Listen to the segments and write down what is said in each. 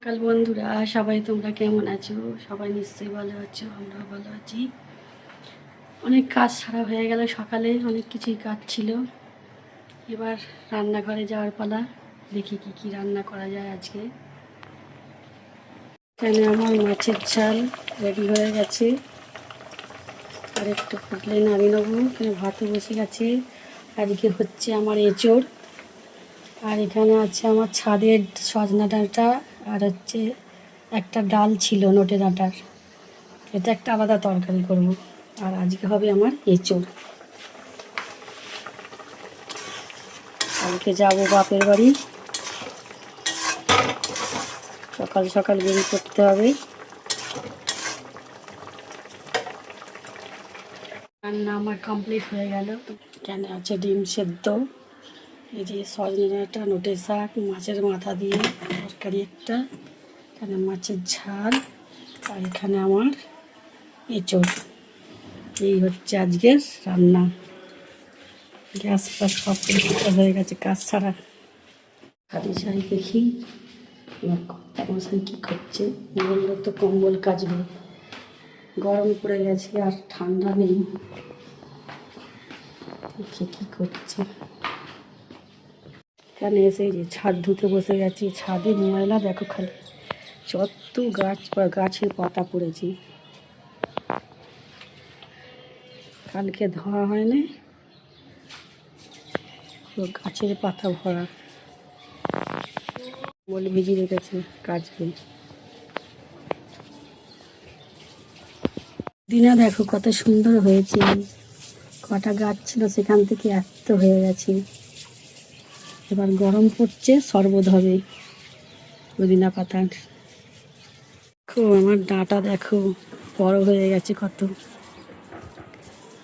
কাল বন্ধুরা, সবাই তোমরা কেমন আছো? সবাই নিশ্চয়ই ভালো আছো, আমরাও ভালো আছি। অনেক কাজ সারা হয়ে গেল, সকালে অনেক কিছুই কাজ ছিল। এবার রান্নাঘরে যাওয়ার পালা। দেখি কি কি রান্না করা যায় আজকে। এখানে আমার মাছের ঝাল রেডি হয়ে গেছে, আর একটু ফুটলে নামিয়ে নেবো। এখানে ভাতও বসে গেছে। আজকে হচ্ছে আমার এঁচোড়। আর এখানে আছে আমার ছাদের সজনা ডাঁটা, আর হচ্ছে একটা ডাল ছিল নোটে ডাঁটার। এটা একটা আলাদা তরকারি করব। আর আজকে হবে আমার এঁচোড়। কালকে যাব বাপের বাড়ি, সকাল সকাল বেরিয়ে করতে হবে। রান্না আমার কমপ্লিট হয়ে গেল। এখানে আছে ডিম সেদ্ধ, এই যে সজনে ডাঁটা, নোটে শাক, মাছের মাথা দিয়ে তরকারি একটা, এখানে মাছের ঝাল, আর এখানে আমার এঁচোড়। এই হচ্ছে আজকের রান্না। গ্যাস ফ্যাস সব পরিষ্কার হয়ে গেছে কাজ ছাড়া। হাতি শাড়ি দেখি মশাই কী করছে। বললো তো কম্বল কাচবে, গরম পড়ে গেছে আর ঠান্ডা নেই। দেখি কী করছে। এখানে এসে যে ছাদ ধুতে বসে গেছি। ছাদে ময়লা দেখো খালি, যত গাছের পাতা পড়েছে। কালকে ধোয়া হয়নি, গাছের পাতা ভরা। বলে ভিজিয়ে রেখেছে কাচবে। দিনা দেখো কত সুন্দর হয়েছে। কটা গাছ ছিল সেখান থেকে এত হয়ে গেছে। এবার গরম পড়ছে, শরবত হবে পুদিনা পাতার। দেখো আমার ডাঁটা দেখো বড় হয়ে গেছে কত।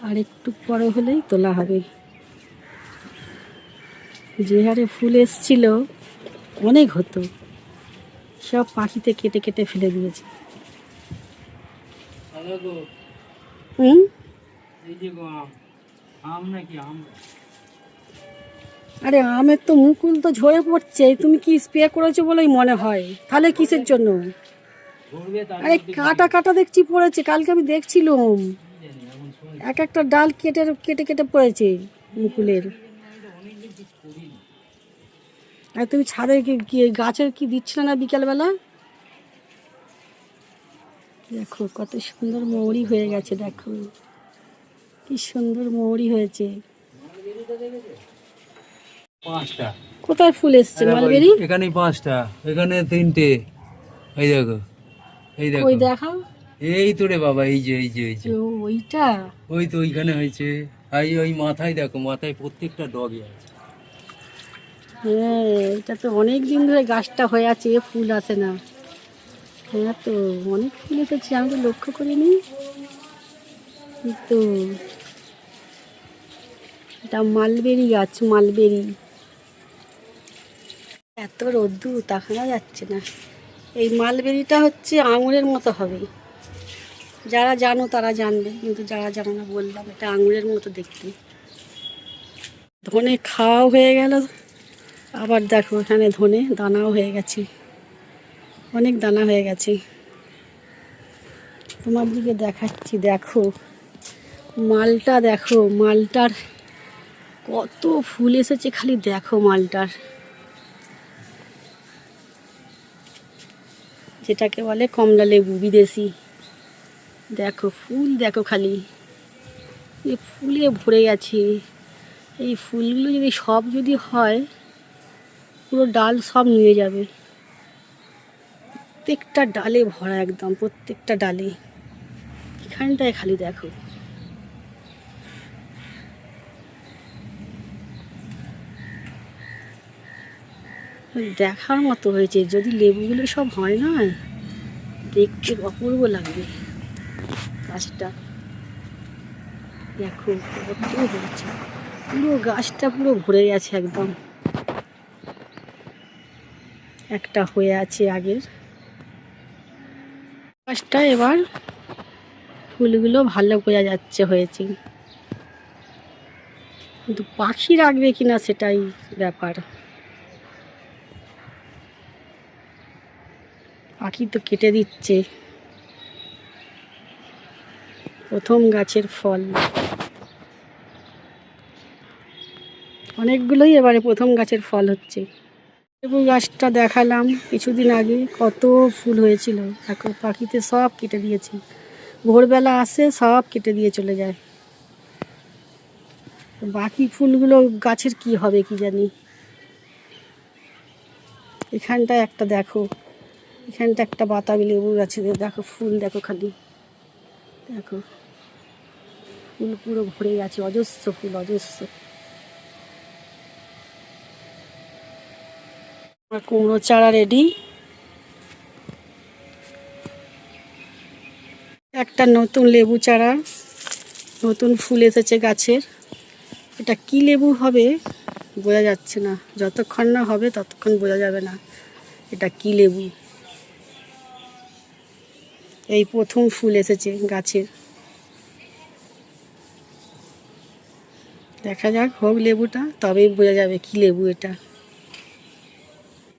আর একটু বড় হলেই তোলা হবে। যে হারে ফুল এসছিল অনেক হতো, সব পাখিতে কেটে কেটে ফেলে দিয়েছে। হুম, আরে আমের তো মুকুল তো ঝরে পড়ছে। তুমি কি স্প্রে করেছো বলেই মনে হয়, তাহলে কিসের জন্য? আরে কাটা কাটা দেখছি পড়েছে, কালকে আমি দেখছিলাম এক একটা ডাল কেটে কেটে কেটে পড়েছে মুকুলের। আর তুমি ছাদে কি গাছের কি দিচ্ছিলে না বিকালবেলা? দেখো কত সুন্দর মৌরি হয়ে গেছে, দেখো কি সুন্দর মৌরি হয়েছে। পাঁচটা কোথায় ফুল এসছে মালবেরি? এখানে পাঁচটা, এখানে তিনটে। এই দেখো, এই দেখো, ওই দেখাও। এই তো রে বাবা, এই যে এই যে এই যে ওইটা? ওই তো ওইখানে হয়েছে। এই ওই মাথায় দেখো, মাথায় প্রত্যেকটা ডগই আছে। হ্যাঁ, এটা তো অনেক দিন ধরে গাছটা হয়ে আছে, ফুল আসে না। হ্যাঁ তো অনেক ফুল এসেছে, আমি তো লক্ষ্য করিনি। তো এটা মালবেরি গাছ, মালবেরি। এত রোদ্দুর তাকানো যাচ্ছে না। এই মালবেরিটা হচ্ছে আঙুরের মতো হবে। যারা জানো তারা জানবে, কিন্তু যারা জানো না বললাম, এটা আঙুরের মতো দেখতে। ধনে খাওয়াও হয়ে গেল, আবার দেখো এখানে ধনে দানাও হয়ে গেছে, অনেক দানা হয়ে গেছে। তোমার দিকে দেখাচ্ছি, দেখো মালটা, দেখো মালটার কত ফুল এসেছে, খালি দেখো মালটার, যেটাকে বলে কমলা লেবু বিদেশি। দেখো ফুল, দেখো খালি ফুলে ভরে গেছে। এই ফুলগুলো যদি সব যদি হয়, পুরো ডাল সব নিয়ে যাবে। প্রত্যেকটা ডালে ভরা, একদম প্রত্যেকটা ডালে। এখানটায় খালি দেখো। দেখার মতো হয়েছে। যদি লেবুগুলো সব হয় না, দেখতে অপূর্ব লাগবে গাছটা। দেখো কত হয়েছে, পুরো গাছটা পুরো ভরে গেছে একদম। একটা হয়ে আছে আগের গাছটা, এবার ফুলগুলো ভালো বোঝা যাচ্ছে হয়েছে, কিন্তু পাখি রাখবে কিনা সেটাই ব্যাপার। পাখি তো কেটে দিচ্ছে প্রথম গাছের ফল। অনেকগুলোই এবারে প্রথম গাছের ফল হচ্ছে। লেবু গাছটা দেখালাম কিছুদিন আগে, কত ফুল হয়েছিল, এখন পাখিতে সব কেটে দিয়েছে। ভোরবেলা আসে সব কেটে দিয়ে চলে যায়। বাকি ফুলগুলো গাছের কি হবে কি জানি। এখানটা একটা দেখো, এখানটা একটা বাতাবি লেবু গাছে দেখো ফুল, দেখো খালি দেখো ফুল পুরো ভরে গেছে, অজস্র ফুল, অজস্র। আমার কুমড়ো চারা রেডি। একটা নতুন লেবু চারা, নতুন ফুল এসেছে গাছের। এটা কি লেবু হবে বোঝা যাচ্ছে না, যতক্ষণ না হবে ততক্ষণ বোঝা যাবে না এটা কি লেবু। এই প্রথম ফুল এসেছে গাছের, দেখা যাক হোক লেবুটা, তবেই বোঝা যাবে কি লেবু এটা।